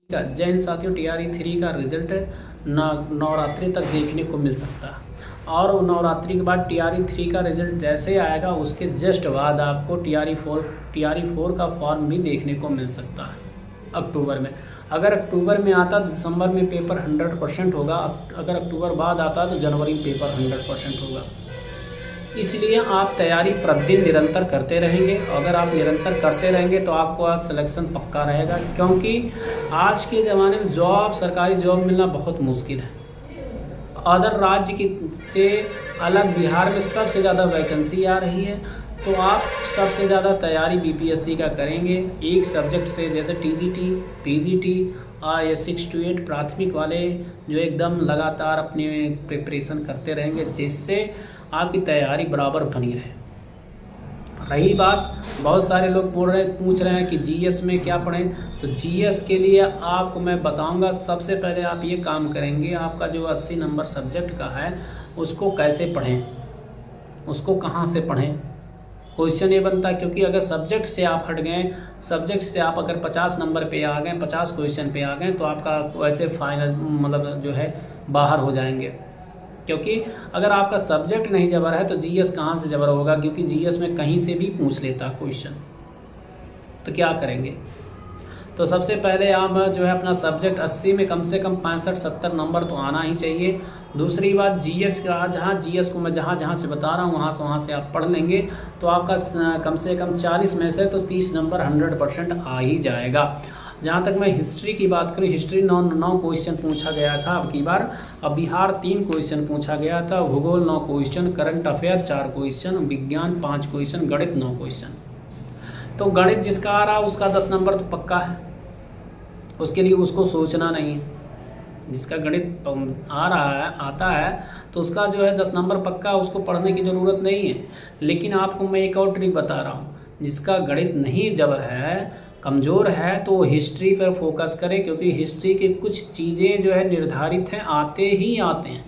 जय हिंद साथियों, TRE 3 का रिजल्ट नवरात्रि तक देखने को मिल सकता है। और नवरात्रि के बाद TRE 3 का रिजल्ट जैसे आएगा उसके जस्ट बाद आपको TRE 4 का फॉर्म भी देखने को मिल सकता है अक्टूबर में। अगर अक्टूबर में आता तो दिसंबर में पेपर 100% होगा, अगर अक्टूबर बाद आता तो जनवरी में पेपर 100% होगा। इसलिए आप तैयारी प्रतिदिन निरंतर करते रहेंगे। अगर आप निरंतर करते रहेंगे तो आपको आज सिलेक्शन पक्का रहेगा, क्योंकि आज के ज़माने में सरकारी जॉब मिलना बहुत मुश्किल है। अदर राज्य की से अलग बिहार में सबसे ज़्यादा वैकेंसी आ रही है, तो आप सबसे ज़्यादा तैयारी BPSC का करेंगे एक सब्जेक्ट से, जैसे TGT, PGT और ये 6 to 8 प्राथमिक वाले जो एकदम लगातार अपनी प्रिपरेशन करते रहेंगे, जिससे आपकी तैयारी बराबर बनी रहे। रही बात, बहुत सारे लोग पूछ रहे हैं कि GS में क्या पढ़ें, तो GS के लिए आपको मैं बताऊंगा। सबसे पहले आप ये काम करेंगे, आपका जो 80 नंबर सब्जेक्ट का है उसको कैसे पढ़ें, उसको कहाँ से पढ़ें। क्वेश्चन ये बनता है, क्योंकि अगर सब्जेक्ट से आप हट गए, सब्जेक्ट से आप अगर 50 नंबर पे आ गए, 50 क्वेश्चन पे आ गए, तो आपका वैसे फाइनल मतलब जो है बाहर हो जाएंगे। क्योंकि अगर आपका सब्जेक्ट नहीं जबर है तो GS कहाँ से जबर होगा, क्योंकि GS में कहीं से भी पूछ लेता क्वेश्चन। तो क्या करेंगे, तो सबसे पहले आप जो है अपना सब्जेक्ट 80 में कम से कम 65-70 नंबर तो आना ही चाहिए। दूसरी बात, GS का GS को मैं जहाँ से बता रहा हूँ वहाँ से आप पढ़ लेंगे तो आपका कम से कम 40 में से तो 30 नंबर 100% आ ही जाएगा। जहाँ तक मैं हिस्ट्री की बात करूँ, हिस्ट्री 9 क्वेश्चन पूछा गया था अब की बार। अब बिहार 3 क्वेश्चन पूछा गया था, भूगोल 9 क्वेश्चन, करंट अफेयर 4 क्वेश्चन, विज्ञान 5 क्वेश्चन, गणित 9 क्वेश्चन। तो गणित जिसका आ रहा है उसका 10 नंबर तो पक्का है, उसके लिए उसको सोचना नहीं है। जिसका गणित आता है तो उसका जो है 10 नंबर पक्का, उसको पढ़ने की ज़रूरत नहीं है। लेकिन आपको मैं एक और ट्रिक बता रहा हूँ, जिसका गणित नहीं जबर है, कमज़ोर है, तो हिस्ट्री पर फोकस करें, क्योंकि हिस्ट्री की कुछ चीज़ें जो है निर्धारित हैं, आते ही आते हैं।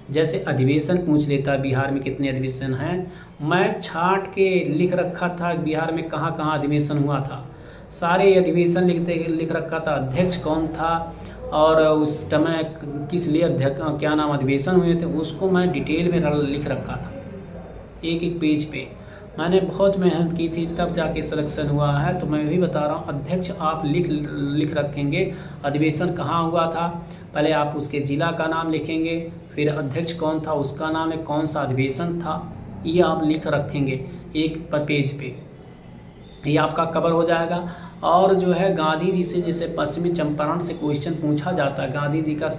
जैसे अधिवेशन पूछ लेता है, बिहार में कितने अधिवेशन हैं, मैं छांट के लिख रखा था बिहार में कहाँ कहाँ अधिवेशन हुआ था, सारे अधिवेशन लिख रखा था, अध्यक्ष कौन था और उस समय किस लिए क्या नाम अधिवेशन हुए थे, उसको मैं डिटेल में लिख रखा था एक पेज पे। मैंने बहुत मेहनत की थी तब जाके सिलेक्शन हुआ है। तो मैं वही बता रहा हूँ, अध्यक्ष आप लिख रखेंगे, अधिवेशन कहाँ हुआ था, पहले आप उसके ज़िला का नाम लिखेंगे, फिर अध्यक्ष कौन था उसका नाम है, कौन सा अधिवेशन था, ये आप लिख रखेंगे एक पेज पे, ये आपका कवर हो जाएगा। और जो है गांधी जी से, जैसे पश्चिमी चंपारण से क्वेश्चन पूछा जाता है, गांधी जी का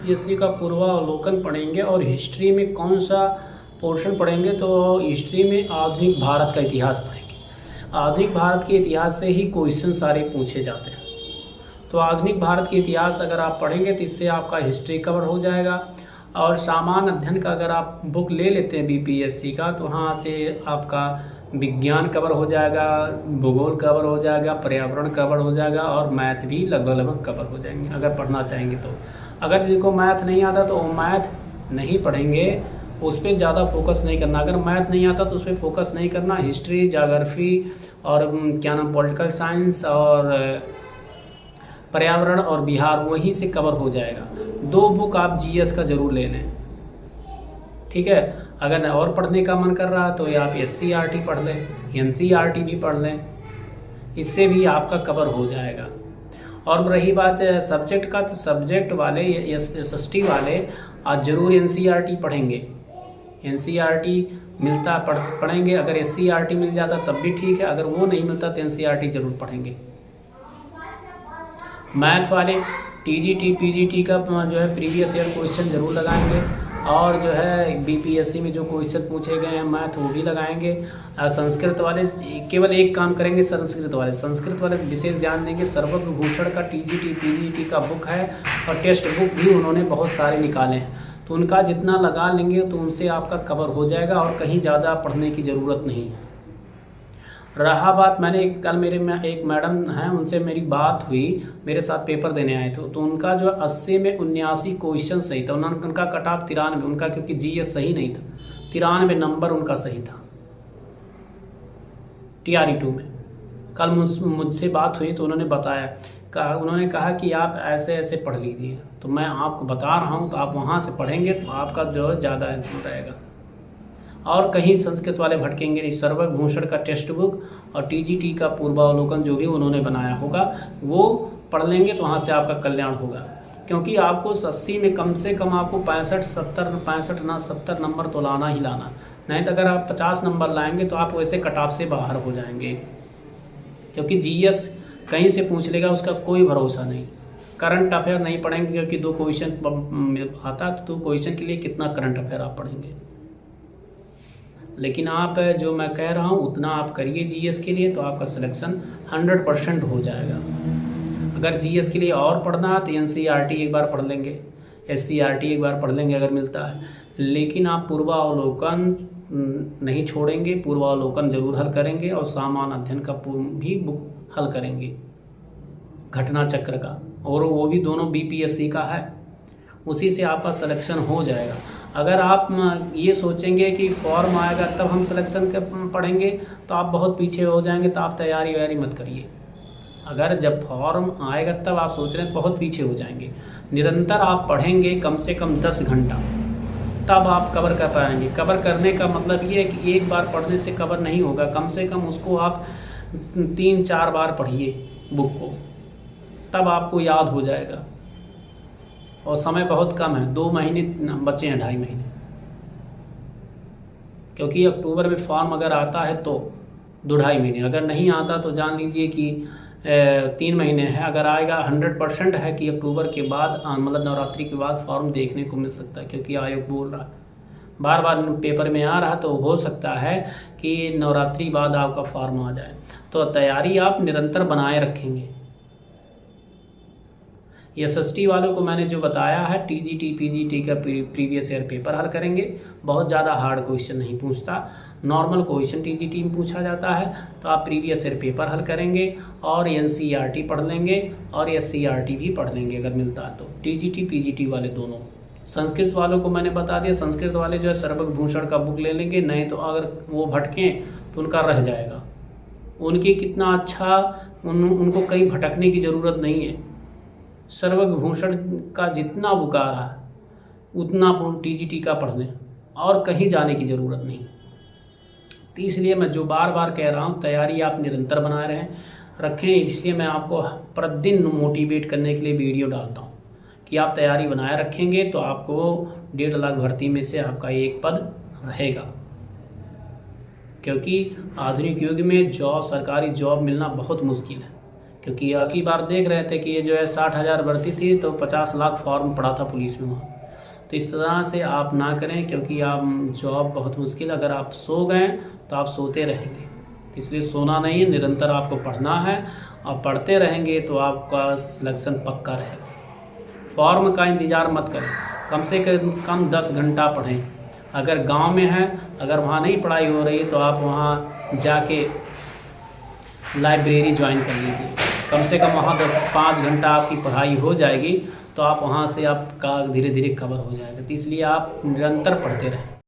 हिस्ट्री का पूर्वावलोकन पढ़ेंगे। और हिस्ट्री में कौन सा पोर्शन पढ़ेंगे, तो हिस्ट्री में आधुनिक भारत का इतिहास पढ़ेंगे। आधुनिक भारत के इतिहास से ही क्वेश्चन सारे पूछे जाते हैं। तो आधुनिक भारत के इतिहास अगर आप पढ़ेंगे तो इससे आपका हिस्ट्री कवर हो जाएगा। और सामान्य अध्ययन का अगर आप बुक ले लेते हैं BPSC का, तो वहाँ से आपका विज्ञान कवर हो जाएगा, भूगोल कवर हो जाएगा, पर्यावरण कवर हो जाएगा, और मैथ भी लगभग कवर हो जाएंगे अगर पढ़ना चाहेंगे तो। अगर जिनको मैथ नहीं आता तो मैथ नहीं पढ़ेंगे, उस पर ज़्यादा फोकस नहीं करना। अगर मैथ नहीं आता तो उस पर फोकस नहीं करना। हिस्ट्री, ज्योग्राफी और क्या नाम पॉलिटिकल साइंस और पर्यावरण और बिहार वहीं से कवर हो जाएगा। 2 बुक आप GS का ज़रूर ले लें, ठीक है। अगर और पढ़ने का मन कर रहा है तो या आप SCERT पढ़ लें, NCERT भी पढ़ लें, इससे भी आपका कवर हो जाएगा। और रही बात सब्जेक्ट का, तो सब्जेक्ट वाले SST वाले आज ज़रूर NCERT पढ़ेंगे। NCERT मिलता पढ़ेंगे, अगर SCERT मिल जाता तब भी ठीक है, अगर वो नहीं मिलता तो NCERT ज़रूर पढ़ेंगे। मैथ वाले TGT PGT का जो है प्रीवियस ईयर क्वेश्चन ज़रूर लगाएंगे। और जो है BPSC में जो क्वेश्चन पूछे गए हैं मैथ वो भी लगाएंगे। संस्कृत वाले केवल एक काम करेंगे, संस्कृत वाले विशेष ध्यान देंगे। सर्वभूषण का TGT PGT का बुक है और टेक्स्ट बुक भी उन्होंने बहुत सारे निकाले हैं, तो उनका जितना लगा लेंगे तो उनसे आपका कवर हो जाएगा और कहीं ज़्यादा पढ़ने की ज़रूरत नहीं। रहा बात, मैंने कल मेरे में एक मैडम हैं, उनसे मेरी बात हुई, मेरे साथ पेपर देने आए थे, तो उनका जो 80 में 79 क्वेश्चन सही था। उनका कट ऑफ 93, उनका क्योंकि GS सही नहीं था, 93 नंबर उनका सही था TRE 2 में। कल मुझसे बात हुई तो उन्होंने बताया उन्होंने कहा कि आप ऐसे ऐसे पढ़ लीजिए, तो मैं आपको बता रहा हूँ, तो आप वहाँ से पढ़ेंगे तो आपका जो है ज़्यादा रहेगा। और कहीं संस्कृत वाले भटकेंगे नहीं। सर्वभूषण का टेक्स्ट बुक और टीजीटी का पूर्वावलोकन जो भी उन्होंने बनाया होगा वो पढ़ लेंगे तो वहाँ से आपका कल्याण होगा। क्योंकि आपको 80 में कम से कम आपको 65-70 नंबर तो लाना ही लाना, नहीं तो अगर आप 50 नंबर लाएंगे तो आप वैसे कट ऑफ से बाहर हो जाएंगे। क्योंकि जीएस कहीं से पूछ लेगा, उसका कोई भरोसा नहीं। करंट अफेयर नहीं पढ़ेंगे क्योंकि 2 क्वेश्चन आता, तो 2 क्वेश्चन के लिए कितना करंट अफेयर आप पढ़ेंगे। लेकिन आप जो मैं कह रहा हूँ उतना आप करिए जीएस के लिए, तो आपका सिलेक्शन 100% हो जाएगा। अगर जीएस के लिए और पढ़ना है तो एनसीईआरटी एक बार पढ़ लेंगे, एससीईआरटी एक बार पढ़ लेंगे अगर मिलता है। लेकिन आप पूर्वावलोकन नहीं छोड़ेंगे, पूर्वावलोकन जरूर हल करेंगे और सामान्य अध्ययन का भी बुक हल करेंगे, घटना चक्र का, और वो भी दोनों बीपीएससी का है, उसी से आपका सिलेक्शन हो जाएगा। अगर आप ये सोचेंगे कि फॉर्म आएगा तब हम सिलेक्शन पढ़ेंगे तो आप बहुत पीछे हो जाएंगे, तो आप तैयारी वैयारी मत करिए। अगर जब फॉर्म आएगा तब आप सोच रहे हैं बहुत पीछे हो जाएंगे। निरंतर आप पढ़ेंगे कम से कम 10 घंटा, तब आप कवर कर पाएंगे। कवर करने का मतलब ये है कि एक बार पढ़ने से कवर नहीं होगा, कम से कम उसको आप 3-4 बार पढ़िए बुक को, तब आपको याद हो जाएगा। और समय बहुत कम है, 2 महीने बचे हैं, 2.5 महीने। क्योंकि अक्टूबर में फॉर्म अगर आता है तो 2-2.5 महीने, अगर नहीं आता तो जान लीजिए कि 3 महीने है। अगर आएगा 100% है कि अक्टूबर के बाद, मतलब नवरात्रि के बाद फॉर्म देखने को मिल सकता है, क्योंकि आयोग बोल रहा है, बार बार पेपर में आ रहा, तो हो सकता है कि नवरात्रि बाद आपका फॉर्म आ जाए। तो तैयारी आप निरंतर बनाए रखेंगे। एसएसटी वालों को मैंने जो बताया है, टीजीटी पीजीटी का प्रीवियस ईयर पेपर हल करेंगे। बहुत ज़्यादा हार्ड क्वेश्चन नहीं पूछता, नॉर्मल क्वेश्चन टीजीटी में पूछा जाता है, तो आप प्रीवियस ईयर पेपर हल करेंगे और एनसीईआरटी पढ़ लेंगे और एससीईआरटी भी पढ़ लेंगे अगर मिलता है तो। टीजीटी पीजीटी वाले दोनों। संस्कृत वालों को मैंने बता दिया, संस्कृत वाले जो है सर्वभूषण का बुक ले लेंगे, नहीं तो अगर वो भटकें तो उनका रह जाएगा। उनकी कितना अच्छा, उनको कहीं भटकने की ज़रूरत नहीं है। सर्वभूषण का जितना बुक आ रहा है उतना टीजीटी का पढ़ लें, और कहीं जाने की ज़रूरत नहीं। तो इसलिए मैं जो बार बार कह रहा हूँ, तैयारी आप निरंतर बनाए रखें। इसलिए मैं आपको प्रतिदिन मोटिवेट करने के लिए वीडियो डालता हूँ कि आप तैयारी बनाए रखेंगे तो आपको 1.5 लाख भर्ती में से आपका एक पद रहेगा। क्योंकि आधुनिक युग में जॉब, सरकारी जॉब मिलना बहुत मुश्किल है। क्योंकि आखिरी बार देख रहे थे कि ये जो है 60,000 भर्ती थी तो 50 लाख फॉर्म पड़ा था पुलिस में वहाँ। तो इस तरह से आप ना करें, क्योंकि आप जॉब बहुत मुश्किल। अगर आप सो गए तो आप सोते रहेंगे, इसलिए सोना नहीं है, निरंतर आपको पढ़ना है और पढ़ते रहेंगे तो आपका सिलेक्शन पक्का रहेगा। फॉर्म का इंतज़ार मत करें, कम से कम 10 घंटा पढ़ें। अगर गांव में है, अगर वहाँ नहीं पढ़ाई हो रही तो आप वहाँ जाके लाइब्रेरी ज्वाइन कर लीजिए। कम से कम वहाँ 5 घंटा आपकी पढ़ाई हो जाएगी, तो आप वहाँ से आपका धीरे धीरे कवर हो जाएगा। तो इसलिए आप निरंतर पढ़ते रहें।